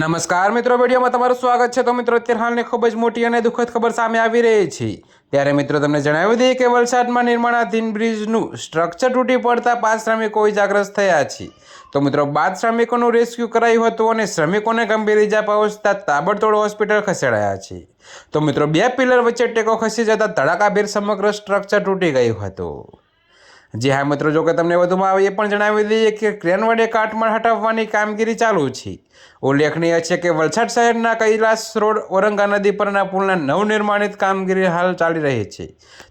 નમસ્કાર મિત્રો, વિડીયોમાં તમારું સ્વાગત છે। તો મિત્રો, અત્યારે હાલની ખૂબ જ મોટી અને દુઃખદ ખબર સામે આવી રહી છે। ત્યારે મિત્રો તમને જણાવી દઈએ કે વલસાડમાં નિર્માણાધીન બ્રિજનું સ્ટ્રક્ચર તૂટી પડતા 5 શ્રમિકો ઇજાગ્રસ્ત થયા છે। તો મિત્રો 12 શ્રમિકોનું રેસ્ક્યુ કરાયું હતું અને શ્રમિકોને ગંભીર ઇજા પહોંચતા તાબડતોડ હોસ્પિટલ ખસેડાયા છે। તો મિત્રો 2 પિલર વચ્ચે ટેકો ખસી જતા ધડાકાભેર સમગ્ર સ્ટ્રક્ચર તૂટી ગયું હતું। जी हाँ मित्रों, जो कि तमने વધુમાં એ પણ જણાવી દઈએ કે ક્રેન વડે કાટમાળ હટાવવાની કામગીરી ચાલુ છે। ઉલ્લેખનીય છે કે વલસાડ શહેરના કૈલાસ રોડ ઓરંગા નદી પરના પુલના નવનિર્માણિત કામગીરી હાલ ચાલી રહી છે।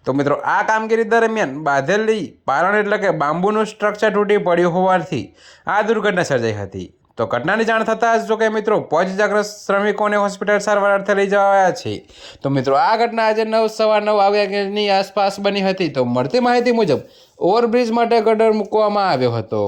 તો મિત્રો આ કામગીરી દરમિયાન બાંધેલી પારણ એટલે કે બાંબુનું સ્ટ્રક્ચર તૂટી પડ્યું હોવાથી આ દુર્ઘટના સર્જાઈ હતી। તો ઘટનાની જાણ થતાં જ જો કે મિત્રો 5 ઇજાગ્રસ્ત શ્રમિકોને હોસ્પિટલ સારવાર અર્થે લઈ જવાયા છે। તો મિત્રો આ ઘટના આજે 9:15 વાગ્યાની આસપાસ બની હતી। તો મળતી માહિતી મુજબ ઓવરબ્રિજ માટે ગટર મૂકવામાં આવ્યો હતો।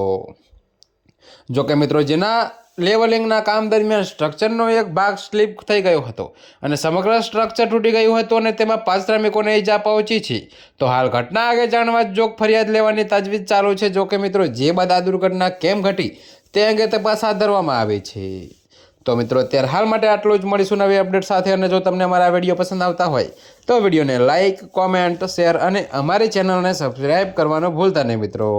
જો કે મિત્રો જેના લેવલિંગના કામ દરમિયાન સ્ટ્રક્ચરનો એક ભાગ સ્લીપ થઈ ગયો હતો અને સમગ્ર સ્ટ્રક્ચર તૂટી ગયું હતું અને તેમાં 5 શ્રમિકોને ઈજા પહોંચી છે। તો હાલ ઘટના અંગે જાણવા જોગ ફરિયાદ લેવાની તજવીજ ચાલુ છે। જો કે મિત્રો જે બાદ આ દુર્ઘટના કેમ ઘટી તે અંગે તપાસ હાથ ધરવામાં આવી છે। તો મિત્રો અત્યારે હાલ માટે આટલું જ। મળીશું નવી અપડેટ સાથે। અને જો તમને અમારા વિડીયો પસંદ આવતા હોય તો વિડીયોને લાઇક, કોમેન્ટ, શેર અને અમારી ચેનલને સબસ્ક્રાઈબ કરવાનું ભૂલતા નહીં મિત્રો।